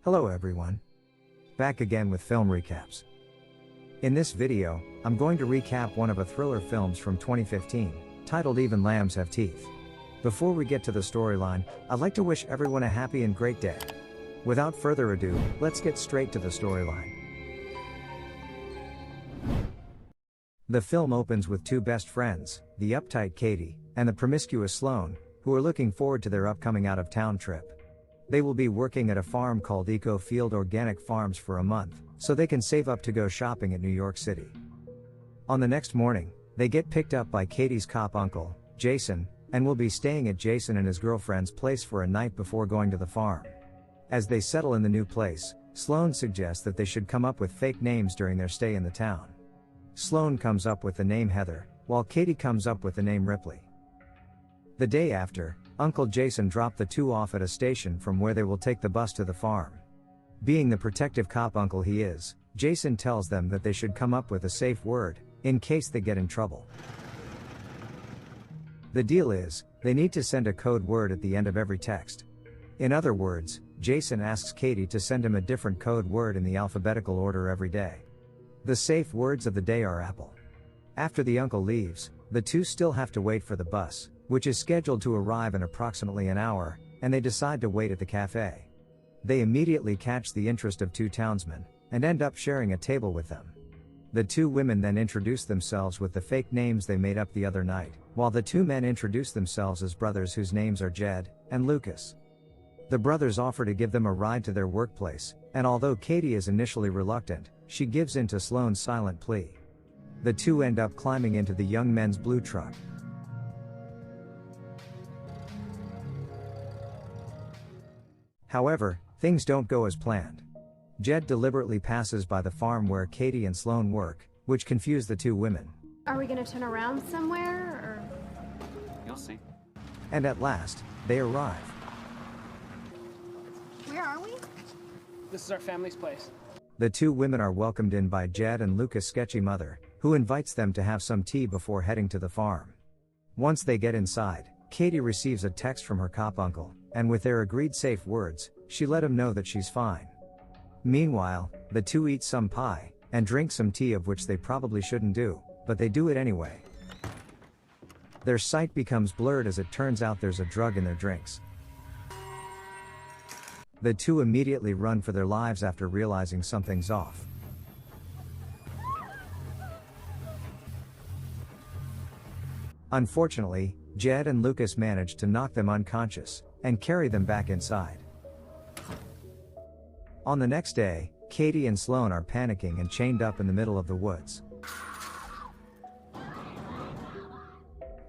Hello everyone. Back again with film recaps. In this video, I'm going to recap one of a thriller films from 2015, titled Even Lambs Have Teeth. Before we get to the storyline, I'd like to wish everyone a happy and great day. Without further ado, let's get straight to the storyline. The film opens with two best friends, the uptight Katie, and the promiscuous Sloane, who are looking forward to their upcoming out-of-town trip. They will be working at a farm called Eco Field Organic Farms for a month, so they can save up to go shopping at New York City. On the next morning, they get picked up by Katie's cop uncle, Jason, and will be staying at Jason and his girlfriend's place for a night before going to the farm. As they settle in the new place, Sloane suggests that they should come up with fake names during their stay in the town. Sloane comes up with the name Heather, while Katie comes up with the name Ripley. The day after, Uncle Jason dropped the two off at a station from where they will take the bus to the farm. Being the protective cop uncle he is, Jason tells them that they should come up with a safe word, in case they get in trouble. The deal is, they need to send a code word at the end of every text. In other words, Jason asks Katie to send him a different code word in the alphabetical order every day. The safe words of the day are apple. After the uncle leaves, the two still have to wait for the bus, which is scheduled to arrive in approximately an hour, and they decide to wait at the cafe. They immediately catch the interest of two townsmen, and end up sharing a table with them. The two women then introduce themselves with the fake names they made up the other night, while the two men introduce themselves as brothers whose names are Jed and Lucas. The brothers offer to give them a ride to their workplace, and although Katie is initially reluctant, she gives in to Sloane's silent plea. The two end up climbing into the young men's blue truck. However, things don't go as planned. Jed deliberately passes by the farm where Katie and Sloane work, which confuse the two women. Are we gonna turn around somewhere, or? You'll see. And at last, they arrive. Where are we? This is our family's place. The two women are welcomed in by Jed and Lucas' sketchy mother, who invites them to have some tea before heading to the farm. Once they get inside, Katie receives a text from her cop uncle, and with their agreed safe words, she let him know that she's fine. Meanwhile, the two eat some pie, and drink some tea, of which they probably shouldn't do, but they do it anyway. Their sight becomes blurred as it turns out there's a drug in their drinks. The two immediately run for their lives after realizing something's off. Unfortunately, Jed and Lucas manage to knock them unconscious, and carry them back inside. On the next day, Katie and Sloane are panicking and chained up in the middle of the woods.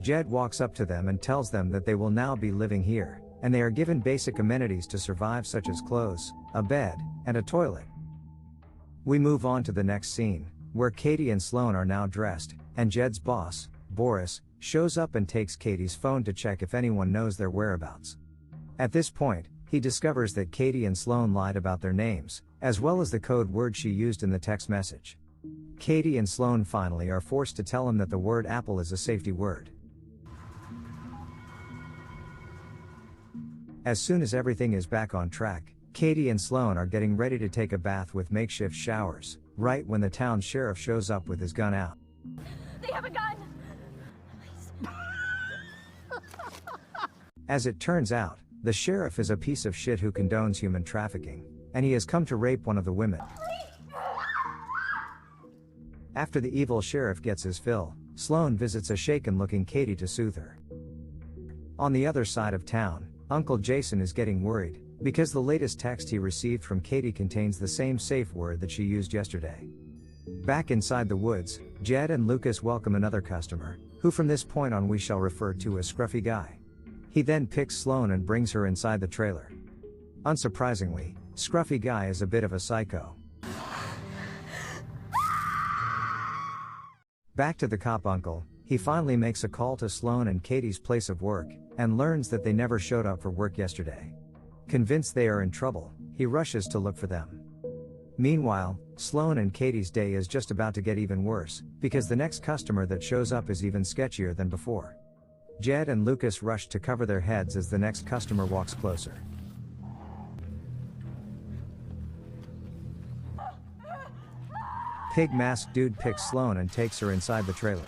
Jed walks up to them and tells them that they will now be living here, and they are given basic amenities to survive, such as clothes, a bed, and a toilet. We move on to the next scene, where Katie and Sloane are now dressed, and Jed's boss, Boris, shows up and takes Katie's phone to check if anyone knows their whereabouts. At this point, he discovers that Katie and Sloane lied about their names, as well as the code word she used in the text message. Katie and Sloane finally are forced to tell him that the word apple is a safety word. As soon as everything is back on track, Katie and Sloane are getting ready to take a bath with makeshift showers, right when the town sheriff shows up with his gun out. They have a gun! As it turns out, the sheriff is a piece of shit who condones human trafficking, and he has come to rape one of the women. After the evil sheriff gets his fill, Sloane visits a shaken-looking Katie to soothe her. On the other side of town, Uncle Jason is getting worried, because the latest text he received from Katie contains the same safe word that she used yesterday. Back inside the woods, Jed and Lucas welcome another customer, who from this point on we shall refer to as Scruffy Guy. He then picks Sloane and brings her inside the trailer. Unsurprisingly, Scruffy Guy is a bit of a psycho. Back to the cop uncle, he finally makes a call to Sloane and Katie's place of work, and learns that they never showed up for work yesterday. Convinced they are in trouble, he rushes to look for them. Meanwhile, Sloane and Katie's day is just about to get even worse, because the next customer that shows up is even sketchier than before. Jed and Lucas rush to cover their heads as the next customer walks closer. Pig mask dude picks Sloane and takes her inside the trailer.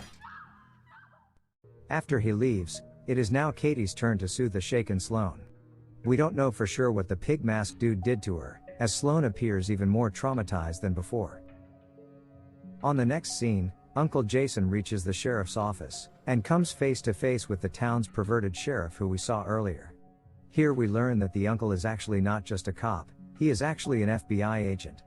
After he leaves, it is now Katie's turn to soothe the shaken Sloane. We don't know for sure what the pig mask dude did to her, as Sloane appears even more traumatized than before. On the next scene, Uncle Jason reaches the sheriff's office, and comes face to face with the town's perverted sheriff who we saw earlier. Here we learn that the uncle is actually not just a cop, he is actually an FBI agent.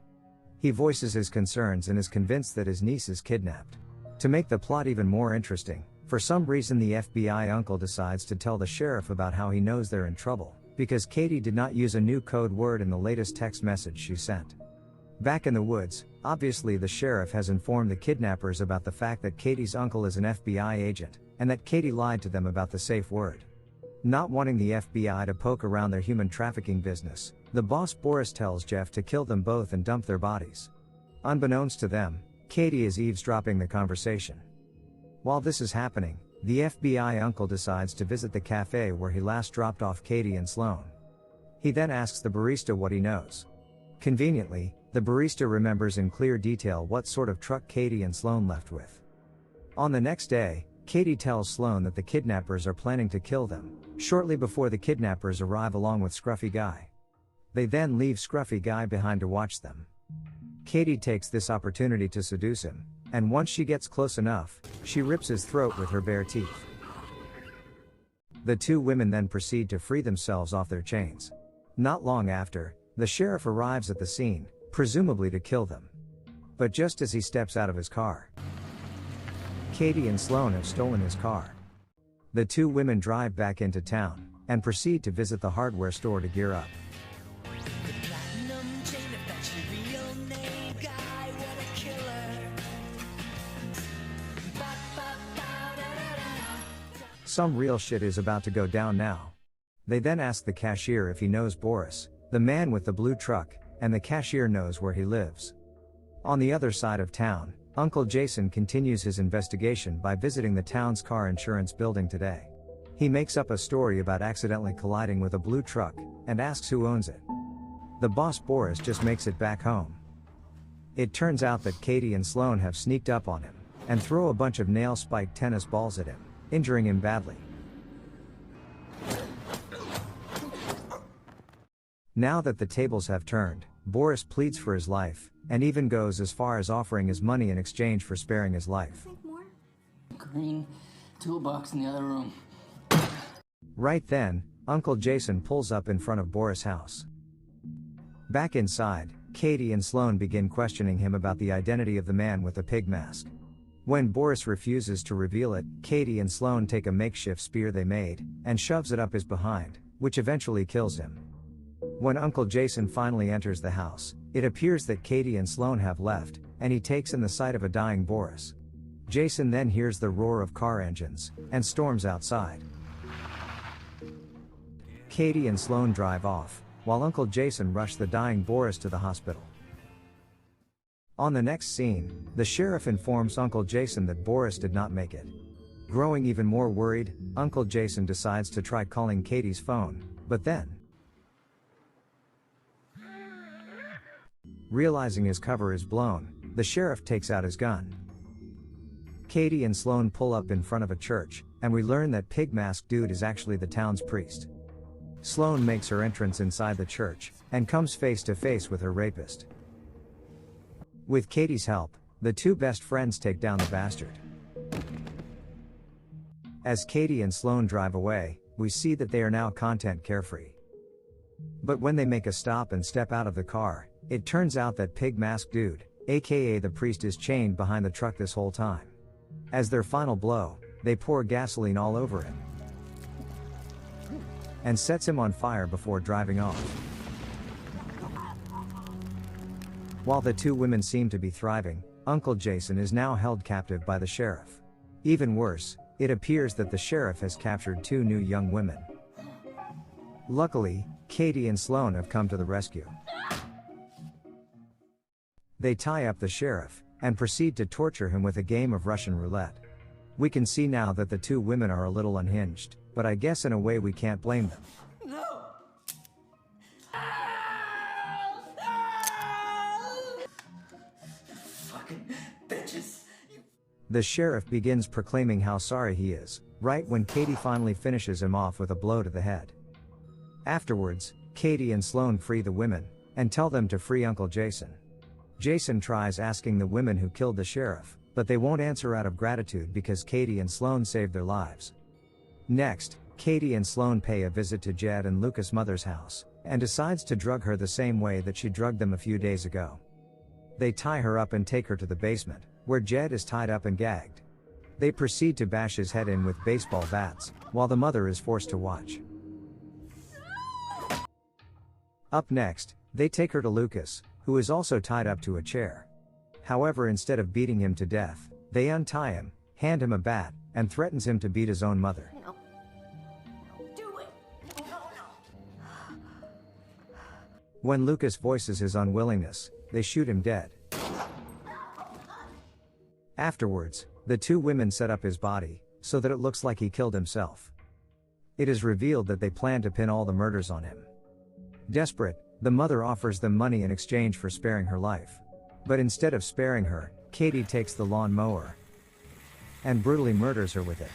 He voices his concerns and is convinced that his niece is kidnapped. To make the plot even more interesting, for some reason the FBI uncle decides to tell the sheriff about how he knows they're in trouble, because Katie did not use a new code word in the latest text message she sent. Back in the woods, obviously the sheriff has informed the kidnappers about the fact that Katie's uncle is an FBI agent, and that Katie lied to them about the safe word. Not wanting the FBI to poke around their human trafficking business, the boss Boris tells Jeff to kill them both and dump their bodies. Unbeknownst to them, Katie is eavesdropping the conversation. While this is happening, the FBI uncle decides to visit the cafe where he last dropped off Katie and Sloane. He then asks the barista what he knows. Conveniently, the barista remembers in clear detail what sort of truck Katie and Sloane left with. On the next day, Katie tells Sloane that the kidnappers are planning to kill them, shortly before the kidnappers arrive along with Scruffy Guy. They then leave Scruffy Guy behind to watch them. Katie takes this opportunity to seduce him, and once she gets close enough, she rips his throat with her bare teeth. The two women then proceed to free themselves off their chains. Not long after, the sheriff arrives at the scene, presumably to kill them. But just as he steps out of his car, Katie and Sloane have stolen his car. The two women drive back into town, and proceed to visit the hardware store to gear up. Some real shit is about to go down now. They then ask the cashier if he knows Boris, the man with the blue truck, and the cashier knows where he lives. On the other side of town, Uncle Jason continues his investigation by visiting the town's car insurance building today. He makes up a story about accidentally colliding with a blue truck, and asks who owns it. The boss Boris just makes it back home. It turns out that Katie and Sloane have sneaked up on him, and throw a bunch of nail-spiked tennis balls at him, injuring him badly. Now that the tables have turned, Boris pleads for his life, and even goes as far as offering his money in exchange for sparing his life. Green toolbox in the other room. Right then, Uncle Jason pulls up in front of Boris' house. Back inside, Katie and Sloane begin questioning him about the identity of the man with the pig mask. When Boris refuses to reveal it, Katie and Sloane take a makeshift spear they made, and shoves it up his behind, which eventually kills him. When Uncle Jason finally enters the house, it appears that Katie and Sloane have left, and he takes in the sight of a dying Boris. Jason then hears the roar of car engines, and storms outside. Katie and Sloane drive off, while Uncle Jason rushes the dying Boris to the hospital. On the next scene, the sheriff informs Uncle Jason that Boris did not make it. Growing even more worried, Uncle Jason decides to try calling Katie's phone, but then, realizing his cover is blown, the sheriff takes out his gun. Katie and Sloane pull up in front of a church, and we learn that Pig Mask Dude is actually the town's priest. Sloane makes her entrance inside the church, and comes face to face with her rapist. With Katie's help, the two best friends take down the bastard. As Katie and Sloane drive away, we see that they are now content carefree. But when they make a stop and step out of the car, it turns out that Pig Mask Dude, aka the priest, is chained behind the truck this whole time. As their final blow, they pour gasoline all over him, and sets him on fire before driving off. While the two women seem to be thriving, Uncle Jason is now held captive by the sheriff. Even worse, it appears that the sheriff has captured two new young women. Luckily, Katie and Sloane have come to the rescue. They tie up the sheriff, and proceed to torture him with a game of Russian roulette. We can see now that the two women are a little unhinged, but I guess in a way we can't blame them. No! Fucking The sheriff begins proclaiming how sorry he is, right when Katie finally finishes him off with a blow to the head. Afterwards, Katie and Sloane free the women, and tell them to free Uncle Jason. Jason tries asking the women who killed the sheriff, but they won't answer out of gratitude because Katie and Sloane saved their lives. Next, Katie and Sloane pay a visit to Jed and Lucas' mother's house, and decides to drug her the same way that she drugged them a few days ago. They tie her up and take her to the basement, where Jed is tied up and gagged. They proceed to bash his head in with baseball bats, while the mother is forced to watch. Up next, they take her to Lucas, who is also tied up to a chair. However, instead of beating him to death, they untie him, hand him a bat, and threatens him to beat his own mother. No. Do it. No. When Lucas voices his unwillingness, they shoot him dead. Afterwards, the two women set up his body, so that it looks like he killed himself. It is revealed that they plan to pin all the murders on him. Desperate, the mother offers them money in exchange for sparing her life. But instead of sparing her, Katie takes the lawn mower and brutally murders her with it.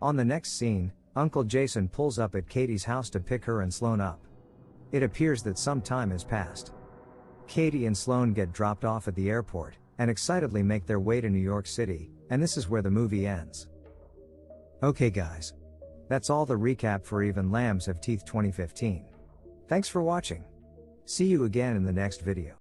On the next scene, Uncle Jason pulls up at Katie's house to pick her and Sloane up. It appears that some time has passed. Katie and Sloane get dropped off at the airport, and excitedly make their way to New York City, and this is where the movie ends. Okay guys. That's all the recap for Even Lambs Have Teeth 2015. Thanks for watching. See you again in the next video.